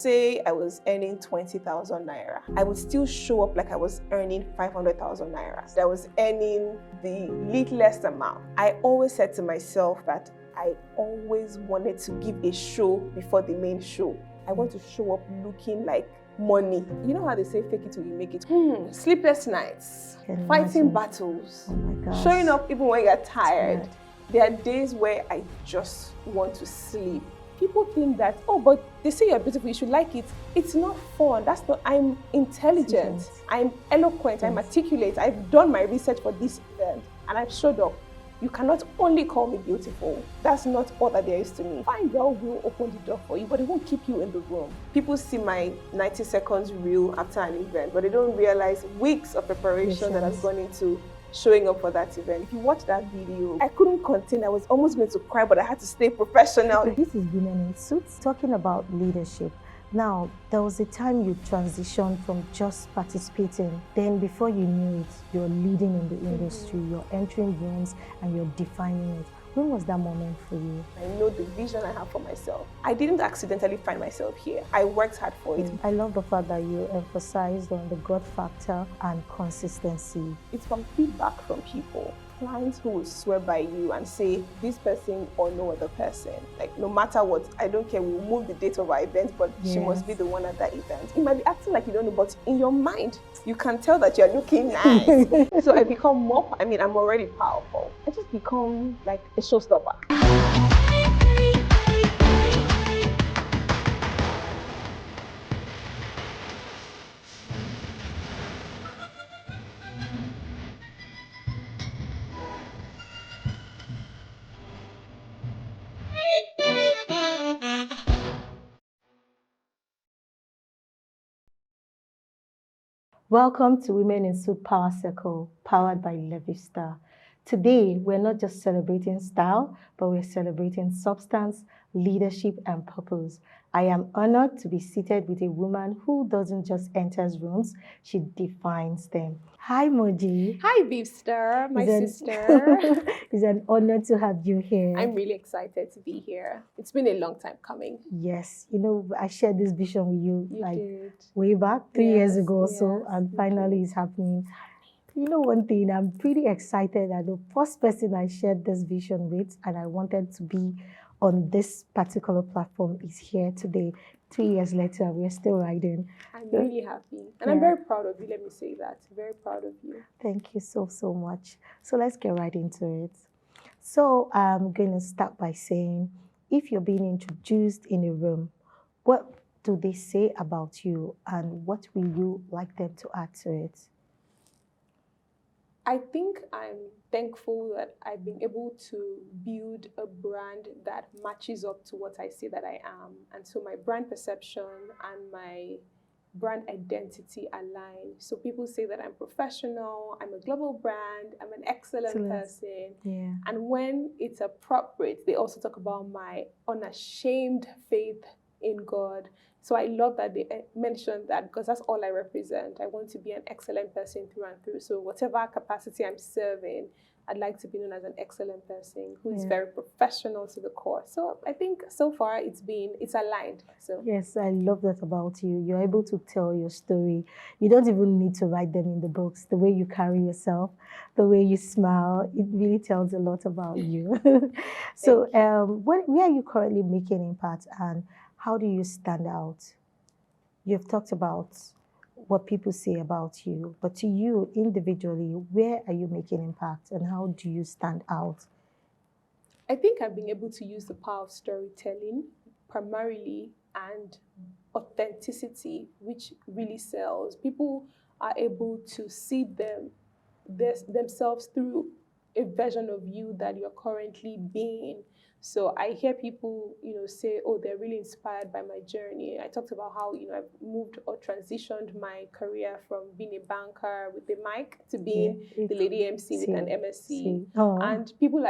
Say I was earning 20,000 naira, I would still show up like I was earning 500,000 naira. I was earning the littlest amount. I always said to myself that I always wanted to give a show before the main show. I want to show up looking like money. You know how they say fake it till you make it? Sleepless nights, fighting battles, showing up even when you're tired. There are days where I just want to sleep. People think that, oh, but they say you're beautiful, you should like it. It's not fun. That's not, I'm intelligent, I'm eloquent, I'm articulate. I've done my research for this event and I've showed up. You cannot only call me beautiful. That's not all that there is to me. Fine girl will open the door for you, but it won't keep you in the room. People see my 90 seconds reel after an event, but they don't realize weeks of preparation that has gone into showing up for that event. If you watch that video, I couldn't contain. I was almost going to cry, but I had to stay professional. This is Women in Suits, talking about leadership. Now, there was a time you transitioned from just participating. Then before you knew it, you're leading in the industry, you're entering rooms and you're defining it. When was that moment for you? I know the vision I have for myself. I didn't accidentally find myself here. I worked hard for it. I love the fact that you emphasized on the God factor and consistency. It's from feedback from people. Clients who will swear by you and say, this person or no other person. Like, no matter what, I don't care, we'll move the date of our event, but she must be the one at that event. You might be acting like you don't know, but in your mind, you can tell that you're looking nice. So I become more, I'm already powerful. I just become like a showstopper. Welcome to Women in Suit Power Circle, powered by Levivstar. Today, we're not just celebrating style, but we're celebrating substance, leadership, and purpose. I am honored to be seated with a woman who doesn't just enter rooms, she defines them. Hi, Moji. Hi, Levivstar, my sister. It's an honor to have you here. I'm really excited to be here. It's been a long time coming. Yes, you know, I shared this vision with you, did. Way back, 3 years ago or so, and finally it's happening. You know one thing, I'm pretty excited that the first person I shared this vision with and I wanted to be on this particular platform is here today. 3 years later, we're still riding. I'm really happy. And I'm very proud of you, let me say that. Very proud of you. Thank you so, so much. So let's get right into it. So I'm going to start by saying, if you're being introduced in a room, what do they say about you and what will you like them to add to it? I think I'm thankful that I've been able to build a brand that matches up to what I say that I am. And so my brand perception and my brand identity align. So people say that I'm professional, I'm a global brand, I'm an excellent person. Yeah. And when it's appropriate, they also talk about my unashamed faith in God. So I love that they mentioned that because that's all I represent. I want to be an excellent person through and through. So whatever capacity I'm serving, I'd like to be known as an excellent person who is very professional to the core. So I think so far it's aligned. So yes, I love that about you. You're able to tell your story. You don't even need to write them in the books. The way you carry yourself, the way you smile, it really tells a lot about you. So where are you currently making impact and how do you stand out? You've talked about what people say about you, but to you individually, where are you making impact and how do you stand out? I think I've been able to use the power of storytelling primarily and authenticity, which really sells. People are able to see themselves through a version of you that you're currently being. So I hear people, say, oh, they're really inspired by my journey. I talked about how, I've moved or transitioned my career from being a banker with the mic to being the lady MC with an MSc. And people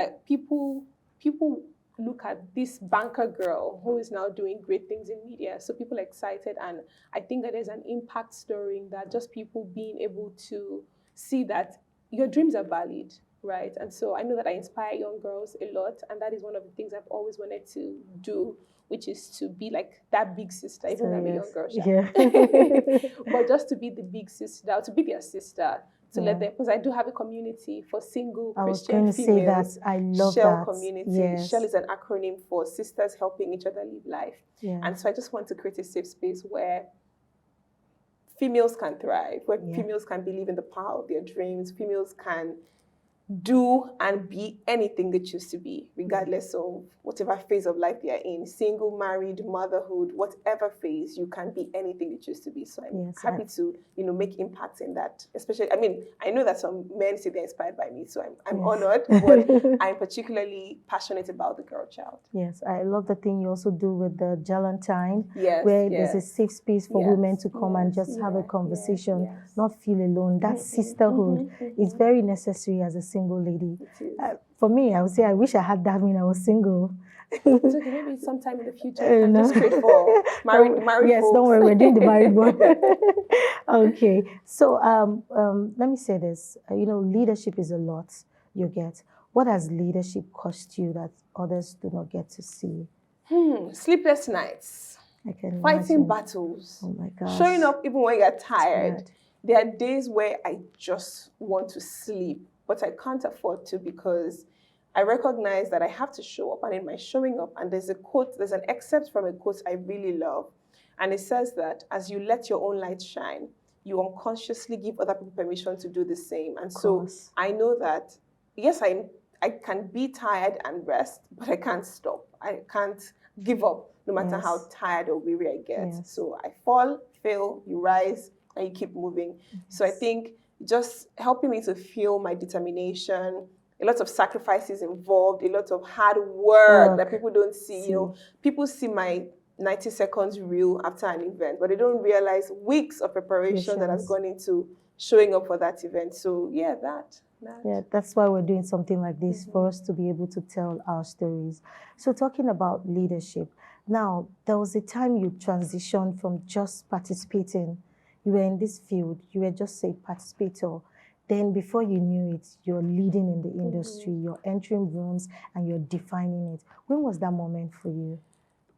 look at this banker girl who is now doing great things in media. So people are excited. And I think that there's an impact story in that, just people being able to see that your dreams are valid. Right. And so I know that I inspire young girls a lot. And that is one of the things I've always wanted to do which is to be like that big sister, even So, though I'm a yes. young girl, Yeah. but just to be the big sister, to be their sister, to let Yeah. them, because I do have a community for single I was Christian going to say that. females. I love Shell that. community. Yes. Shell is an acronym for sisters helping each other live life. Yeah. And so I just want to create a safe space where females can thrive, where Yeah. females can believe in the power of their dreams, females can do and be anything they choose to be, regardless of whatever phase of life they are in, single, married, motherhood, whatever phase, you can be anything you choose to be. So I'm happy to, make impacts in that. Especially, I know that some men say they're inspired by me, so I'm honored, but I'm particularly passionate about the girl child. Yes, I love the thing you also do with the Galentine, Yes, where there's a safe space for women to come and just have a yes, conversation, yes. not feel alone. That sisterhood is very necessary as a single lady. It is. For me, I would say I wish I had that when I was single. It's okay, maybe sometime in the future. I'm just straight for married yes, folks. Don't worry, we're doing the married one. Okay, so let me say this. Leadership is a lot you get. What has leadership cost you that others do not get to see? Sleepless nights. I can Fighting imagine. battles. Oh my gosh. Showing up even when you're tired. There are days where I just want to sleep, but I can't afford to because I recognize that I have to show up. And in my showing up, and there's an excerpt from a quote I really love. And it says that as you let your own light shine, you unconsciously give other people permission to do the same. And so I know that, yes, I can be tired and rest, but I can't stop. I can't give up no matter how tired or weary I get. So I fall, fail, you rise, and you keep moving. So I think just helping me to feel my determination, a lot of sacrifices involved, a lot of hard work that people don't see. People see my 90 seconds reel after an event, but they don't realize weeks of preparation that has gone into showing up for that event. So yeah, that. Yeah, that's why we're doing something like this, for us to be able to tell our stories. So talking about leadership, now there was a time you transitioned from just participating. You were in this field, you were just a participator. Then before you knew it, you're leading in the industry, you're entering rooms and you're defining it. When was that moment for you?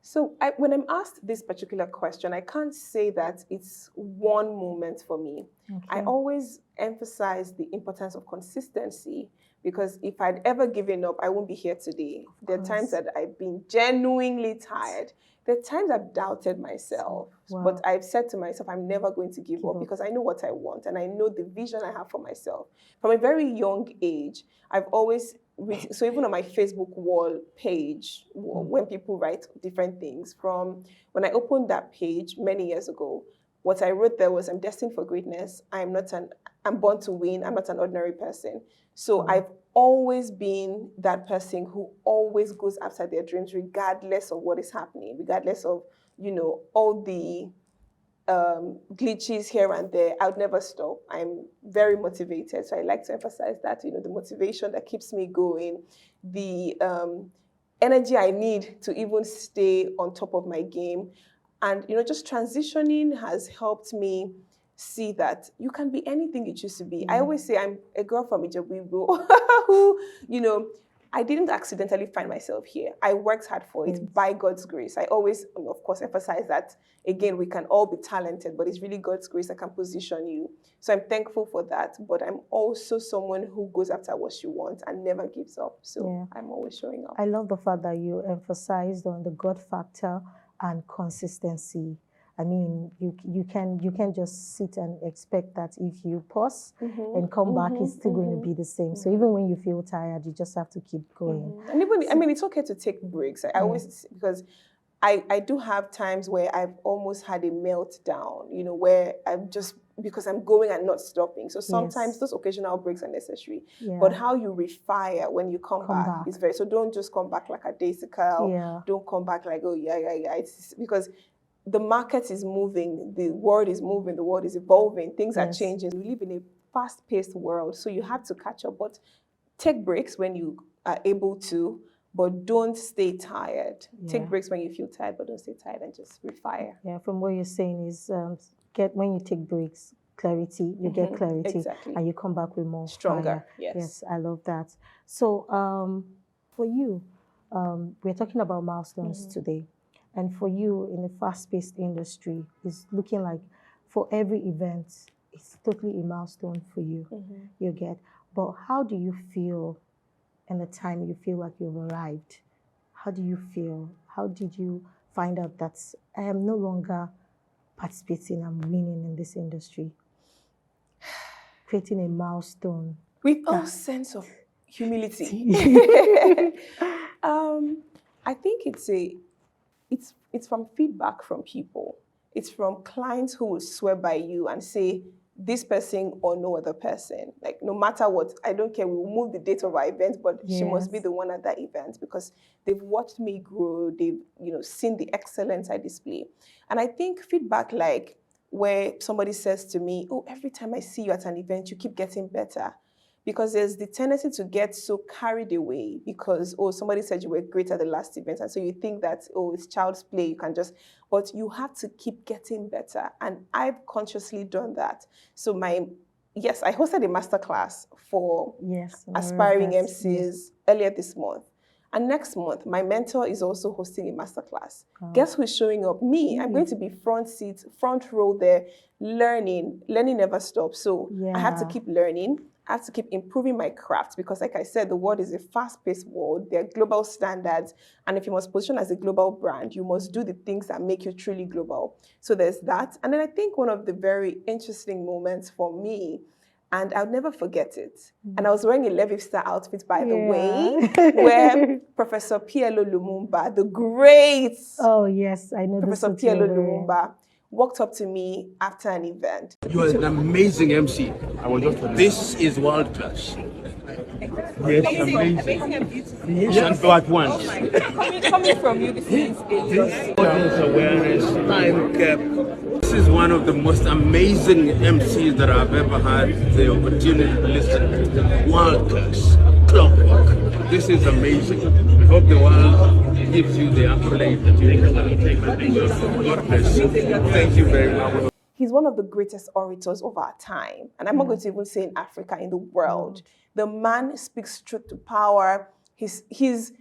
So when I'm asked this particular question, I can't say that it's one moment for me. I always emphasize the importance of consistency, because if I'd ever given up, I won't be here today. There are times that I've been genuinely tired. There are times I've doubted myself, but I've said to myself, I'm never going to give up because I know what I want and I know the vision I have for myself. From a very young age, I've always so even on my Facebook wall page, when people write different things, from when I opened that page many years ago, what I wrote there was, I'm destined for greatness. I'm born to win. I'm not an ordinary person. So I've always been that person who always goes after their dreams, regardless of what is happening, regardless of, all the glitches here and there. I would never stop. I'm very motivated. So I like to emphasize that, the motivation that keeps me going, the energy I need to even stay on top of my game. And, just transitioning has helped me see that you can be anything you choose to be. I always say I'm a girl from Ijebu who, I didn't accidentally find myself here. I worked hard for it by God's grace. I always, of course, emphasize that, again, we can all be talented, but it's really God's grace that can position you. So I'm thankful for that. But I'm also someone who goes after what she wants and never gives up. So I'm always showing up. I love the fact that you emphasized on the God factor and consistency. I mean, you can just sit and expect that if you pause and come back, it's still going to be the same. So even when you feel tired, you just have to keep going. And even, it's okay to take breaks. I always, because I do have times where I've almost had a meltdown, where because I'm going and not stopping. So sometimes those occasional breaks are necessary. But how you refire when you come back is so don't just come back like a daisical. Don't come back like, oh, yeah. It's because the market is moving, the world is moving, the world is evolving, things are changing. We live in a fast-paced world, so you have to catch up. But take breaks when you are able to, but don't stay tired. Take breaks when you feel tired, but don't stay tired, and just refire. Yeah, from what you're saying is when you take breaks, clarity, you get clarity, and you come back with more stronger. Fire. Yes, I love that. So for you, we're talking about milestones today. And for you in the fast-paced industry, it's looking like for every event, it's totally a milestone for you, you get. But how do you feel in the time you feel like you've arrived? How do you feel? How did you find out that I am no longer participating, I'm winning in this industry? Creating a milestone. With all sense of humility. I think it's from feedback from people. It's from clients who will swear by you and say, this person or no other person. Like, no matter what, I don't care, we will move the date of our event, but she must be the one at that event because they've watched me grow, they've seen the excellence I display. And I think feedback like where somebody says to me, oh, every time I see you at an event, you keep getting better. Because there's the tendency to get so carried away because, oh, somebody said you were great at the last event. And so you think that, oh, it's child's play. You can just, but you have to keep getting better. And I've consciously done that. So I hosted a masterclass for aspiring MCs earlier this month. And next month, my mentor is also hosting a masterclass. Guess who's showing up? Me. I'm going to be front row there, learning. Learning never stops. So I have to keep learning. I have to keep improving my craft because, like I said, the world is a fast-paced world. There are global standards. And if you must position as a global brand, you must do the things that make you truly global. So there's that. And then I think one of the very interesting moments for me, and I'll never forget it. And I was wearing a Levivstar outfit, by the way, where Professor Pielo Lumumba, the great Professor Pielo Lumumba, walked up to me after an event. You are an amazing MC. This is world class. Yes, amazing. Yes, but once. Coming from you, this is audience awareness, time cap. This is one of the most amazing MCs that I've ever had the opportunity to listen to. World class, clockwork. This is amazing. I hope the world gives you the accolade that you deserve. God bless you. Thank you very much. He's one of the greatest orators of our time. And I'm not going to even say in Africa, in the world. The man speaks truth to power. He's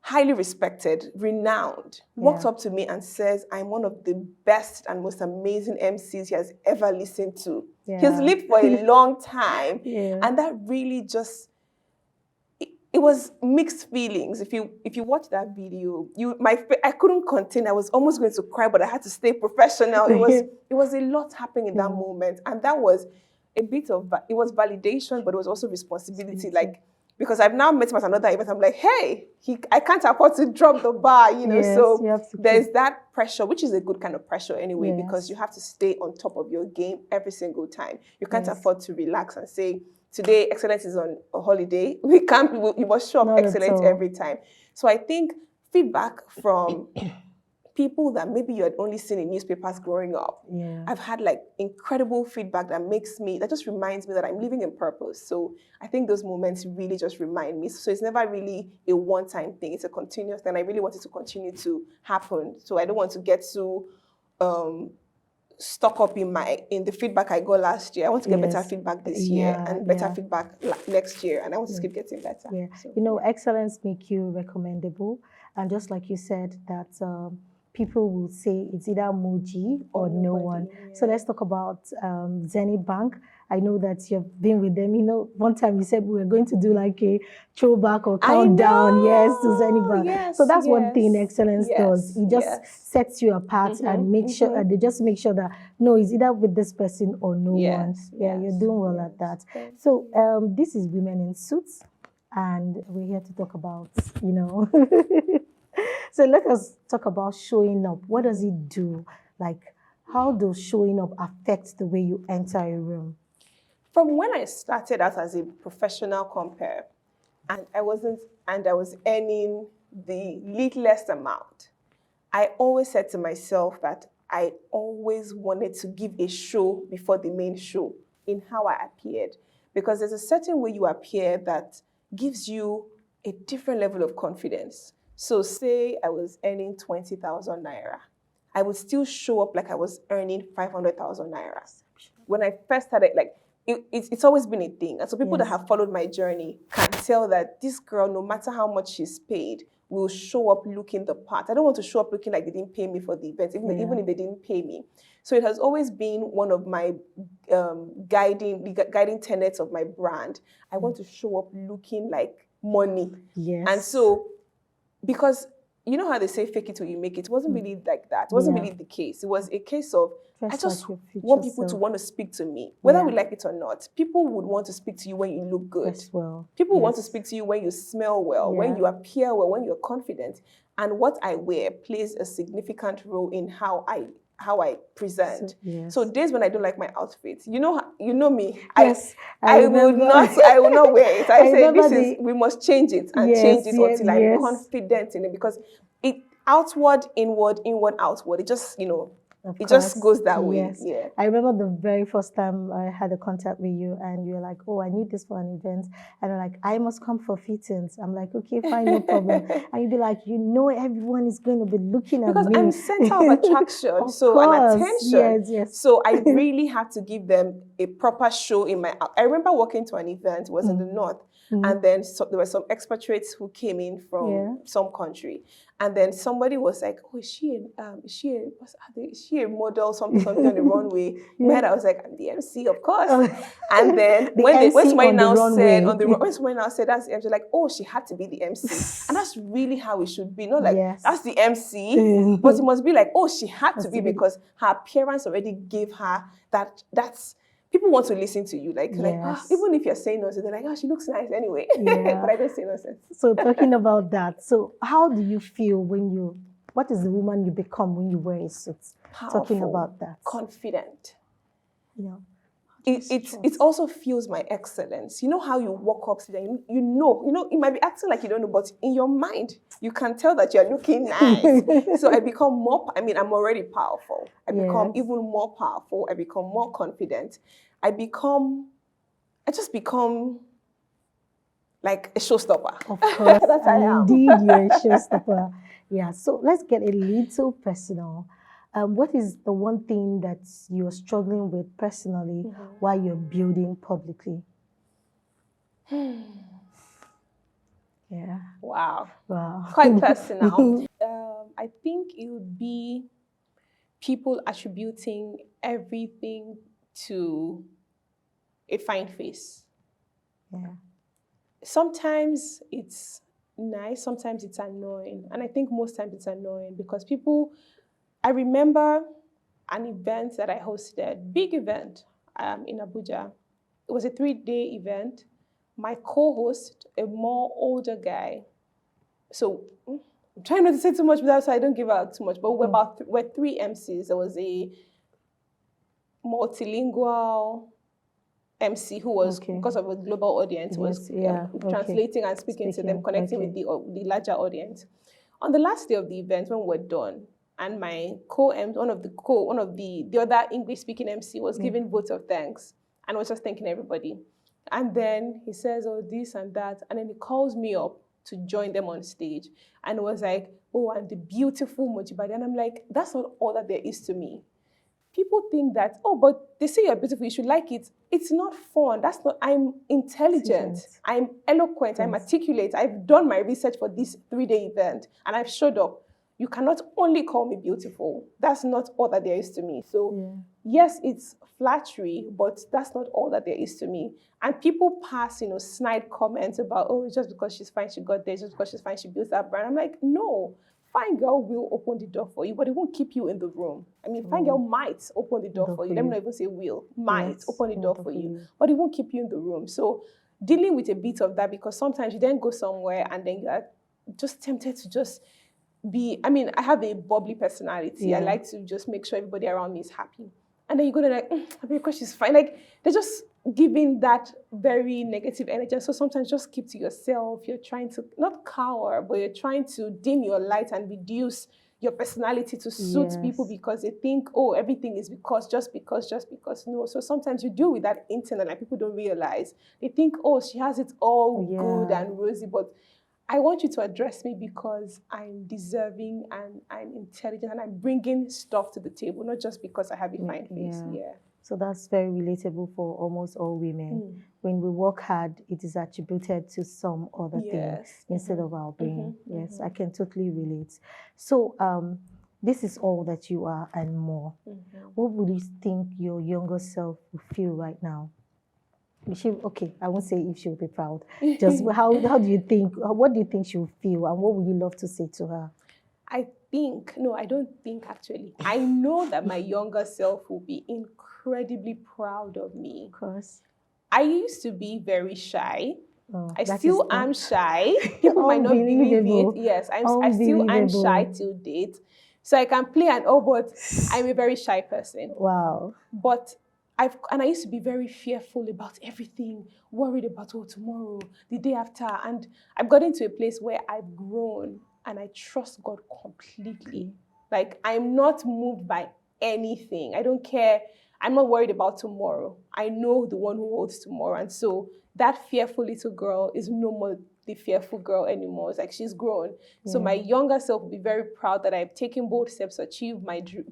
highly respected, renowned. Walked up to me and says, I'm one of the best and most amazing MCs he has ever listened to. He's lived for a long time. And that really just, it was mixed feelings. If you watch that video, I couldn't contain. I was almost going to cry, but I had to stay professional. It was a lot happening in that moment, and that was a bit of it was validation, but it was also responsibility. Like, because I've now met him at another event, I'm like, hey, I can't afford to drop the bar, So there's that pressure, which is a good kind of pressure anyway, because you have to stay on top of your game every single time. You can't afford to relax and say, today, excellence is on a holiday. You must show up excellent every time. So I think feedback from people that maybe you had only seen in newspapers growing up. I've had like incredible feedback that just reminds me that I'm living in purpose. So I think those moments really just remind me. So it's never really a one-time thing. It's a continuous thing. I really want it to continue to happen. So I don't want to get too stuck up in the feedback I got last year. I want to get better feedback this year and better feedback next year, and I want to keep getting better. So, excellence make you recommendable, and just like you said, that people will say it's either Moji or no one. So let's talk about Zenith Bank. I know that you've been with them. One time you said we were going to do like a throwback or countdown, to Zenith Bank. So that's one thing excellence does. It just sets you apart and make sure they just make sure that no, it's either with this person or no one. You're doing well at that. So this is Women in Suits, and we're here to talk about So let us talk about showing up. What does it do? Like, how does showing up affect the way you enter a room? From when I started out as a professional compere, and I was earning the littlest amount, I always said to myself that I always wanted to give a show before the main show in how I appeared. Because there's a certain way you appear that gives you a different level of confidence. So say I was earning 20,000 naira. I would still show up like I was earning 500,000 naira. When I first started, it's always been a thing. And so people that have followed my journey can tell that this girl, no matter how much she's paid, will show up looking the part. I don't want to show up looking like they didn't pay me for the event, even if they didn't pay me. So it has always been one of my guiding tenets of my brand. I want to show up looking like money. Yes. And so, because you know how they say fake it till you make it, it wasn't really like that. It wasn't really the case. It was a case of, I just want people to want to speak to me, whether we like it or not. People would want to speak to you when you look good. People want to speak to you when you smell well, when you appear well, when you're confident. And what I wear plays a significant role in how I present. So days when I don't like my outfit, you know me. Yes, I will not wear it. I say we must change it and change it until I'm confident in it, because it outward, inward, outward. It just, it just goes that way. Yeah. I remember the very first time I had a contact with you and you were like, oh, I need this for an event. And I'm like, I must come for fittings. I'm like, okay, fine, no problem. And you'd be like, everyone is going to be looking at me. Because I'm center of attraction, and attention. Yes. So I really had to give them a proper show in my... I remember walking to an event, it was in the north, and then there were some expatriates who came in from some country. And then somebody was like, oh, is she a model, something on the runway? Man, I was like, I'm the MC, of course. And then when somebody now said that's the MC, like, oh, she had to be the MC. And that's really how it should be. Not like, that's the MC, but it must be like, oh, she had to be, because her appearance already gave her that's... People want to listen to you, even if you're saying nonsense, they're like, oh, she looks nice anyway. But I don't say nonsense. So talking about that, so how do you feel what is the woman you become when you wear a suit? Powerful, talking about that. Confident. It also fuels my excellence. You know how you walk up to them, you might be acting like you don't know, but in your mind, you can tell that you're looking nice. So I become more, I'm already powerful. I become even more powerful. I become more confident. I just become like a showstopper. Of course, that's how I am. Indeed, you're a showstopper. Yeah, so let's get a little personal. What is the one thing that you're struggling with personally while you're building publicly? Wow. Quite personal. I think it would be people attributing everything to a fine face. Sometimes it's nice, sometimes it's annoying. And I think most times it's annoying because I remember an event that I hosted, big event in Abuja. It was a 3-day event. My co-host, a more older guy. So I'm trying not to say too much without, so I don't give out too much, but we're 3 MCs. There was a multilingual MC who was, because of a global audience, was translating and speaking to them, connecting with the larger audience. On the last day of the event, when we're done, and my one of the other English-speaking MC was giving votes of thanks and was just thanking everybody. And then he says, oh, this and that, and then he calls me up to join them on stage, and was like, oh, and the beautiful Mojibade, and I'm like, that's not all that there is to me. People think that, oh, but they say you're beautiful, you should like it. It's not fun. That's not, I'm intelligent. I'm eloquent. I'm articulate. I've done my research for this 3-day event, and I've showed up. You cannot only call me beautiful. That's not all that there is to me. So yes, it's flattery, but that's not all that there is to me. And people pass, snide comments about, oh, it's just because she's fine, she got there, just because she's fine, she built that brand. I'm like, no, fine girl will open the door for you, but it won't keep you in the room. I mean, fine girl might open the door for you. Let me not even say will, might open the door for you, but it won't keep you in the room. So dealing with a bit of that, because sometimes you then go somewhere and then you're just tempted to just I have a bubbly personality. I like to just make sure everybody around me is happy. And then you go to because she's fine. Like, they're just giving that very negative energy. So sometimes just keep to yourself. You're trying to, not cower, but you're trying to dim your light and reduce your personality to suit people because they think, oh, everything is just because. No. So sometimes you deal with that internally and people don't realize. They think, oh, she has it all good and rosy, but I want you to address me because I'm deserving and I'm intelligent and I'm bringing stuff to the table, not just because I have a fine face. So that's very relatable for almost all women. When we work hard, it is attributed to some other thing instead of our brain. Yes, I can totally relate. So this is all that you are and more. What would you think your younger self would feel right now? Okay, I won't say if she'll be proud. Just how do you think, what do you think she'll feel, and what would you love to say to her? I don't think actually. I know that my younger self will be incredibly proud of me. Of course. I used to be very shy. I That still is am shy. People might not believe it. Yes, I still am shy till date. So I can play but I'm a very shy person. Wow. But I used to be very fearful about everything, worried about tomorrow, the day after. And I've gotten to a place where I've grown and I trust God completely. Like, I'm not moved by anything. I don't care. I'm not worried about tomorrow. I know the one who holds tomorrow. And so that fearful little girl is no more the fearful girl anymore. It's like she's grown. So my younger self will be very proud that I've taken bold steps to achieve my dream,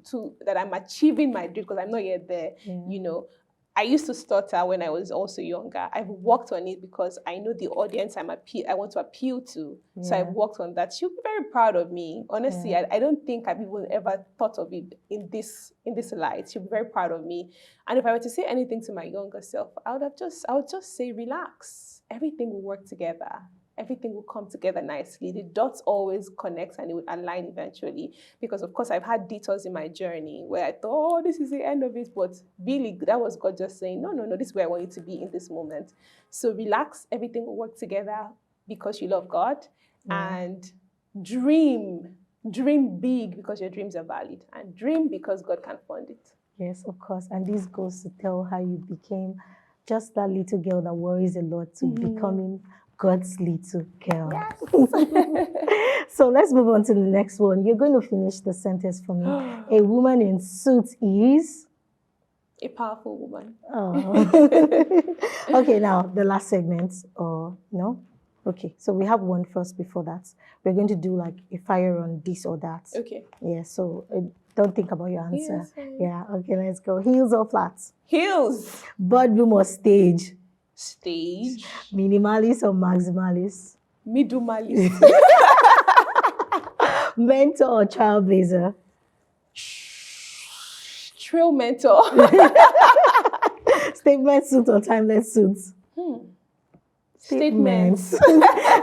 that I'm achieving my dream, because I'm not yet there. You know, I used to stutter when I was also younger. I've worked on it because I know the audience I want to appeal to. So I've worked on that. She'll be very proud of me. Honestly, I don't think I've even ever thought of it in this light. She'll be very proud of me. And if I were to say anything to my younger self, I would just say, relax. Everything will work together. Everything will come together nicely. The dots always connect and it would align eventually. Because of course I've had detours in my journey where I thought, oh, this is the end of it. But really, that was God just saying, no, this is where I want you to be in this moment. So relax, everything will work together because you love God. And dream big because your dreams are valid. And dream because God can fund it. Yes, of course. And this goes to tell how you became just that little girl that worries a lot to becoming God's little girl. Yes. So let's move on to the next one. You're going to finish the sentence for me. A woman in suits is? A powerful woman. Oh. Okay, now the last segment. No? Okay, so we have one first before that. We're going to do like a fire on this or that. Okay. Yeah, so don't think about your answer. Yes, yeah, okay, let's go. Heels or flats? Heels. Boardroom or stage? Stage. Minimalist or maximalist? Minimalist. Mentor or trailblazer? Trail mentor. Statement suit or timeless suit? Statements.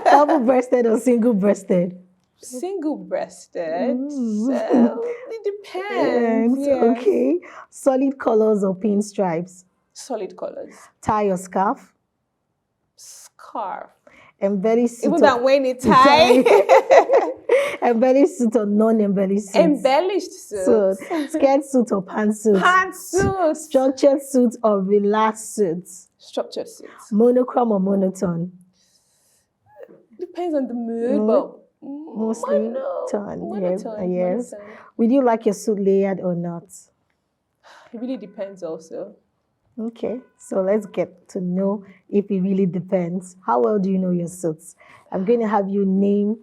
Double-breasted or single-breasted? Single-breasted. So it depends. Yes. Okay. Solid colors or pinstripes? Solid colors. Tie or scarf? Scarf. Embellished suit. Even though I'm wearing a tie. Embellished suit or non-embellished suit? Embellished suit. Skirt suit or pantsuit? Pantsuit. Structured suit or relaxed suit? Structured suit. Monochrome or monotone? Depends on the mood, but mostly monotone. Yes. Monotone. Would you like your suit layered or not? It really depends also. Okay, so let's get to know if it really depends. How well do you know your suits? I'm going to have you name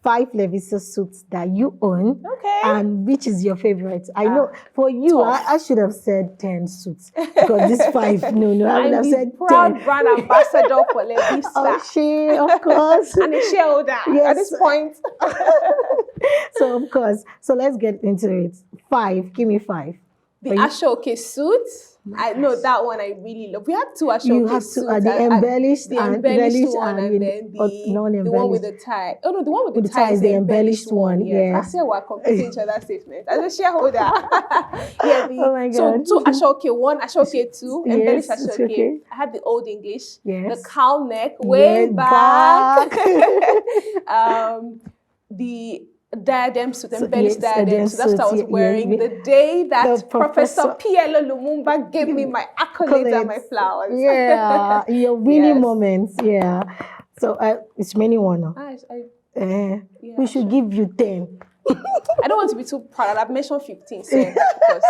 5 Levivstar suits that you own. Okay. And which is your favorite? I know for you, I should have said 10 suits because this 5, no, I would have said 10. Proud brand ambassador for Levivstar. Oh, she, of course. And a shareholder at this point. So, of course. So, let's get into it. 5, give me 5. The Ashoke suit. I know that one I really love. We have 2 Ashoke suits. You have to, the embellished one, and then the one with the tie. Oh no, the one with the tie is the embellished one. Yes. I said we're completing each other's statement. As a shareholder. Oh my God. So 2 Ashoke, 1 Ashoke 2, embellished Ashoke. Okay. I had the old English. Yes. The cowl neck, way back. The diadem suit, embellished diadem suit. That's what I was wearing the day that Professor P.L. Lumumba gave me my accolades and my flowers. Yeah, your winning moments. Yeah. So it's many one. We should give you 10. I don't want to be too proud. I've mentioned 15. So because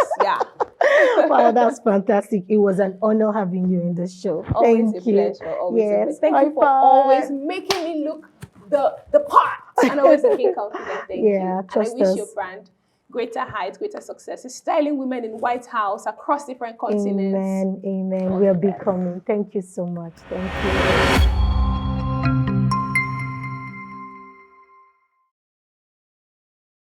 Wow, that's fantastic. It was an honor having you in the show. Always a pleasure. Always a pleasure. Thank you for always making me look the part. And always looking confident. Thank you. Trust and I wish us. your brand greater heights, greater successes, styling women in White House across different continents. Amen. Amen. We'll be coming. Thank you so much. Thank you.